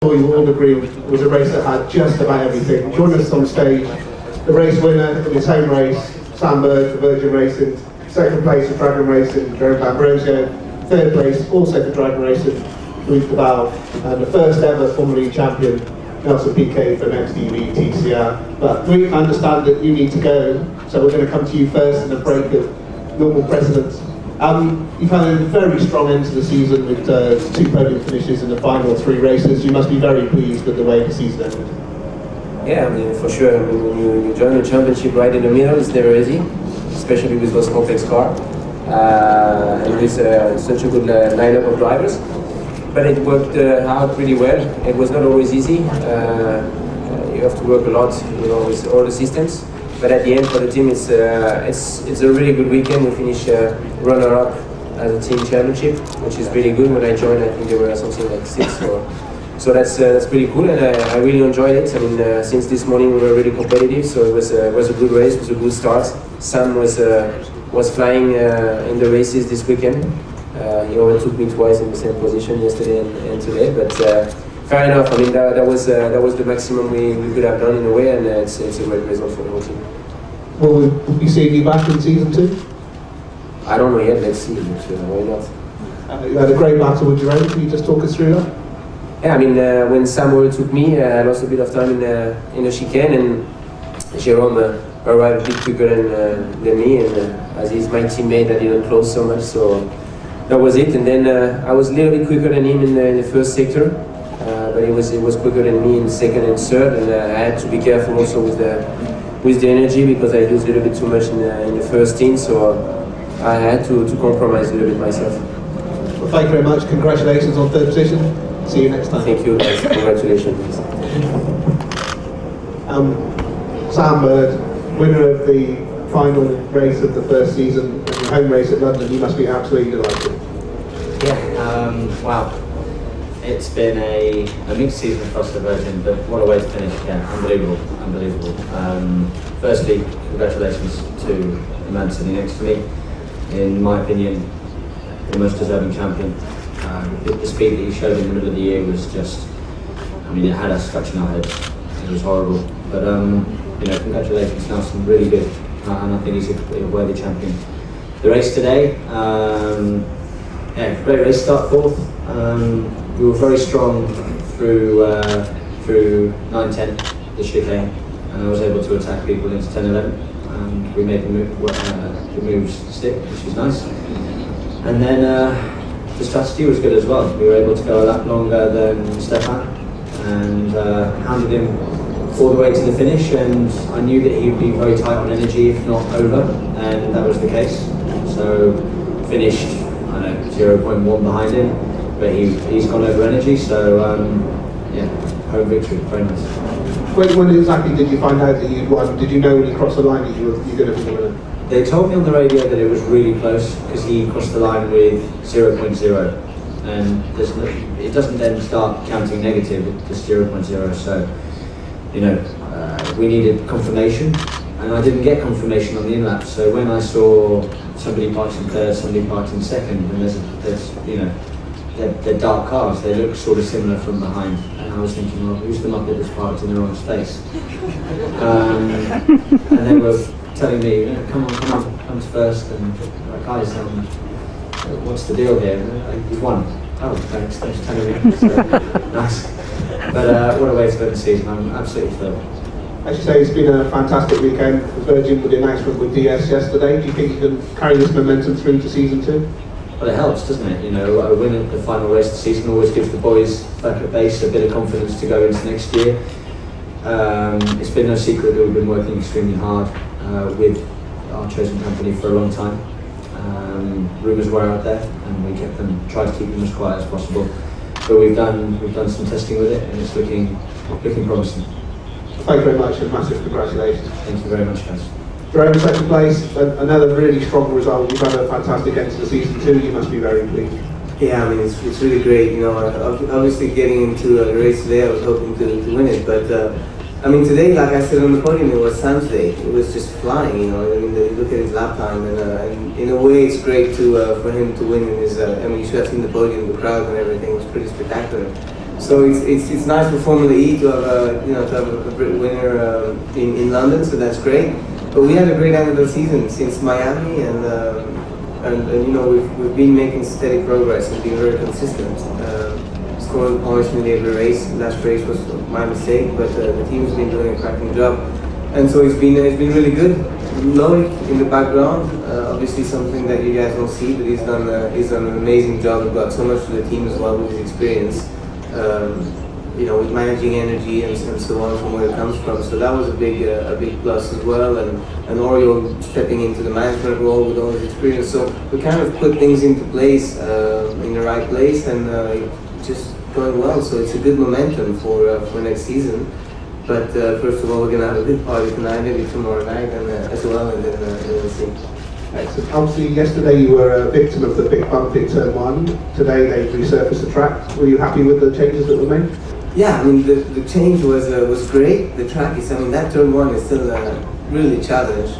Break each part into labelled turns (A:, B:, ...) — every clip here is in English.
A: You will all agree it was a race that had just about everything. Join us on stage, the race winner in his home race, Sam Bird for Virgin Racing, second place for Dragon Racing, Jerome D'Ambrosio, third place also for Dragon Racing, Loic Duval, and the first ever Formula E champion, Nelson Piquet for NEXTEV TCR. But we understand that you need to go, so we're going to come to you first in a break of normal precedence. You've had a very strong end to the season with 2 podium finishes in the final 3 races. You must be very pleased with the way the season ended.
B: Yeah, I mean, for sure. I mean, when you join the championship right in the middle, it's never easy, especially with those complex cars and with such a good lineup of drivers. But it worked out pretty well. It was not always easy. You have to work a lot, with all the systems. But at the end, for the team, it's a really good weekend. We finished runner-up as a team championship, which is really good. When I joined, I think there were something like 6 or so. That's pretty cool, and I really enjoyed it. I mean, since this morning we were really competitive, so it was a good race. It was a good start. Sam was flying in the races this weekend. He overtook me twice in the same position yesterday and today, but. Fair enough. I mean, that was the maximum we could have done in a way, and it's a great result for the whole team.
A: Well, we'll be seeing you back in season 2?
B: I don't know yet. Let's see. Why not?
A: You had a great battle with Jerome. Can you just talk us through that?
B: Yeah, I mean, when Sam overtook me, I lost a bit of time in the chicane, and Jerome arrived a bit quicker than me, and as he's my teammate, I didn't close so much, so that was it. And then I was a little bit quicker than him in the first sector. But it was quicker than me in second and third, and I had to be careful also with the energy, because I used a little bit too much in the first stint, so I had to compromise a little bit myself.
A: Well, thank you very much. Congratulations on 3rd position. See you next time.
B: Thank you, guys. Congratulations.
A: Sam Bird, winner of the final race of the first season, and your home race at London. You must be absolutely delighted.
C: Yeah. Wow. It's been a mixed season across the Virgin, but what a way to finish. Yeah, unbelievable. Firstly, congratulations to the man sitting next to me. In my opinion, the most deserving champion. The speed that he showed in the middle of the year was just, I mean, it had us scratching our heads. It was horrible. But, congratulations, Nelson, really good. And I think he's a worthy champion. The race today, great race, start 4th. We were very strong through 9-10, the chicane, and I was able to attack people into 10-11, and we made the moves stick, which is nice. And then the strategy was good as well. We were able to go a lap longer than Stefan, and hounded him all the way to the finish, and I knew that he would be very tight on energy, if not over, and that was the case. So finished, 0.1 behind him. But he's gone over energy, so home victory, very nice.
A: When exactly did you find out that you'd won? Did you know when you crossed the line that you were going to be the winner?
C: They told me on the radio that it was really close, because he crossed the line with 0.0, and it doesn't then start counting negative, it's just 0.0, so we needed confirmation, and I didn't get confirmation on the in-lap, so when I saw somebody parked in 3rd, somebody parked in 2nd, and they're dark cars, they look sort of similar from behind, and I was thinking, well, who's the muppet that's parked in the wrong space? And they were telling me, come on, comes first, and guys, what's the deal here? You've won. Oh, thanks for telling me. So, nice. But what a way to spend the season, I'm absolutely thrilled.
A: As you say, it's been a fantastic weekend. The Virgin with the announcement with DS yesterday. Do you think you can carry this momentum through to season 2?
C: Well, it helps, doesn't it? A win at the final race of the season always gives the boys back at base a bit of confidence to go into next year. It's been no secret that we've been working extremely hard with our chosen company for a long time. Rumours were out there, and we tried to keep them as quiet as possible. But we've done some testing with it, and it's looking promising.
A: Thank you very much, and massive congratulations.
C: Thank you very much, guys.
A: Jerome, 2nd place, another really strong result. You've had a fantastic end to the season 2. You must be very pleased.
D: Yeah, I mean, it's really great. Obviously getting into the race today, I was hoping to win it, but I mean, today, like I said on the podium, it was Sam's day. It was just flying, I mean, you look at his lap time, and in a way, it's great for him to win in his. I mean, you should have seen the podium, the crowd, and everything was pretty spectacular. So it's nice for Formula E to have a winner in London, so that's great. But we had a great end of the season since Miami, and you know we've been making steady progress and being very consistent. Scoring points in every race. Last race was my mistake, but the team's been doing a cracking job, and so it's been really good. Loic in the background, obviously something that you guys don't see, but he's done an amazing job and brought so much to the team as well with his experience. You know, with managing energy and so on from where it comes from. So that was a big plus as well. And Oriol stepping into the management role with all his experience. So we kind of put things into place in the right place, and just going well. So it's a good momentum for next season. But first of all, we're gonna have a good party tonight, maybe tomorrow night, and as well, and then we'll see.
A: Excellent. Obviously, yesterday you were a victim of the big bump in turn 1. Today they resurfaced the track. Were you happy with the changes that were made?
D: Yeah, I mean the change was great. The track is, I mean, that turn 1 is still really a challenge.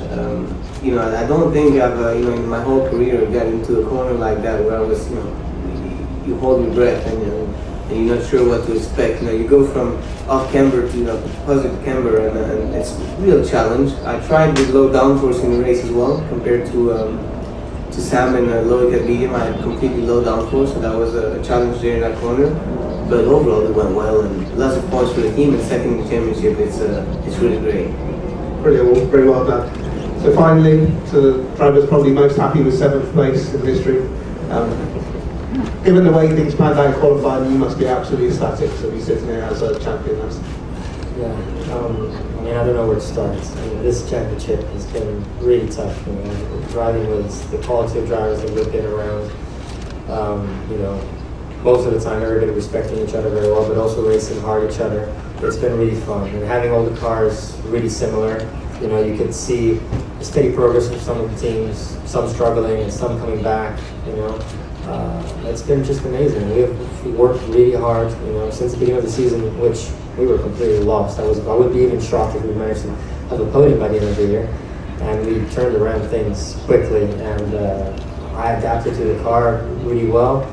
D: You know, I don't think I've you know, in my whole career got into a corner like that where I was, you know, you hold your breath and you're not sure what to expect. You know, you go from off camber to, you know, positive camber, and it's a real challenge. I tried with low downforce in the race as well, compared to Sam and Loic at medium. I had completely low downforce, so that was a challenge there in that corner. But overall, it went well, and lots of points for the team. And second in the championship, it's really great.
A: Brilliant, well, very well done. So finally, to the drivers probably most happy with 7th place in history. Given the way things planned out in qualifying, you must be absolutely ecstatic to be sitting here as a champion.
E: Yeah, I mean, I don't know where to start. I mean, this championship has been really tough. You know, driving with the quality of drivers that we've been around. You know, most of the time everybody respecting each other very well, but also racing hard each other. It's been really fun, and having all the cars really similar. You know, you could see steady progress from some of the teams, some struggling and some coming back. You know. It's been just amazing. We worked really hard, you know, since the beginning of the season, which we were completely lost. I would be even shocked if we managed to have a podium by the end of the year. And we turned around things quickly, and I adapted to the car really well.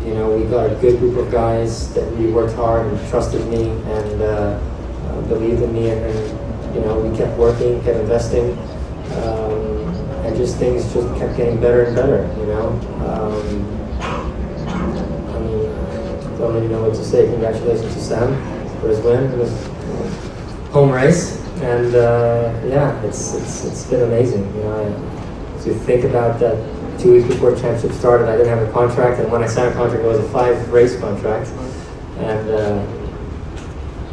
E: You know, we got a good group of guys that really worked hard and trusted me and believed in me, and you know, we kept working, kept investing. And just things just kept getting better and better, you know. I mean, I don't really know what to say. Congratulations to Sam for his win. It was home race, and yeah, it's been amazing. You know, to think about that 2 weeks before the championship started, I didn't have a contract, and when I signed a contract, it was a 5-race contract. And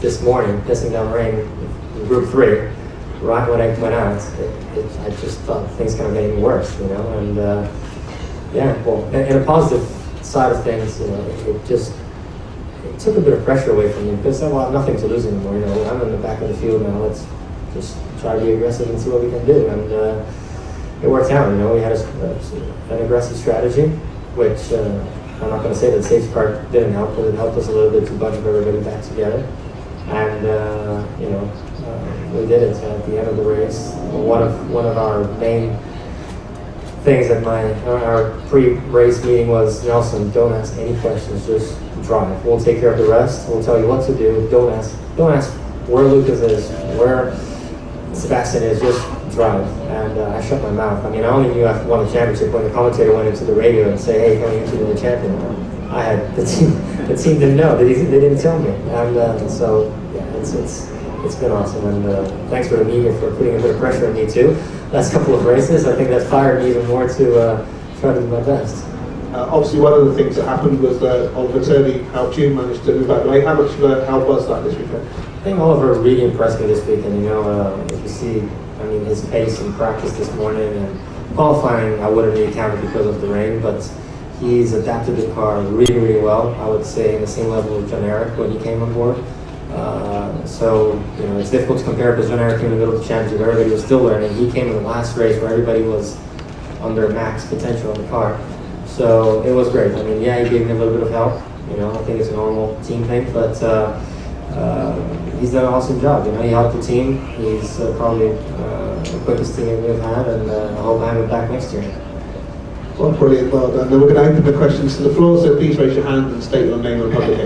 E: this morning, pissing down rain in Group 3. Right when I went out, I just thought things kind of getting worse, you know, and yeah, well, in a positive side of things, you know, it took a bit of pressure away from me, because I have nothing to lose anymore, you know. I'm in the back of the field now, let's just try to be aggressive and see what we can do, and it worked out, you know. We had an aggressive strategy, which I'm not going to say that the safety car didn't help, but it helped us a little bit to bunch everybody back together, and you know, we did it at the end of the race. One of our main things at our pre-race meeting was, Nelson, don't ask any questions, just drive. We'll take care of the rest. We'll tell you what to do. Don't ask where Lucas is, where Sebastian is. Just drive. And I shut my mouth. I mean, I only knew I won the championship when the commentator went into the radio and said, "Hey, coming into the champion." I had the team didn't know. They didn't tell me, and so yeah, it's been awesome, and thanks for the media for putting a bit of pressure on me too. Last couple of races, I think that fired me even more to try to do my best.
A: Obviously, one of the things that happened was that Oliver Turney helped you manage to move out of the way. How much help was that this weekend?
E: I think Oliver really impressed me this weekend. You know, if you see, I mean, his pace in practice this morning and qualifying, I wouldn't really count it because of the rain, but he's adapted the car really, really well. I would say in the same level with John Eric when he came on board. So, you know, it's difficult to compare because John Eric came in the middle of the championship. Everybody was still learning. He came in the last race where everybody was under max potential on the car. So it was great. I mean, yeah, he gave me a little bit of help. You know, I think it's a normal team thing, but he's done an awesome job. You know, he helped the team. He's probably the quickest team we've had, and I hope I have it back next year.
A: Well, brilliant. Well done. Now we're going to open the questions to the floor, so please raise your hand and state your name and publication.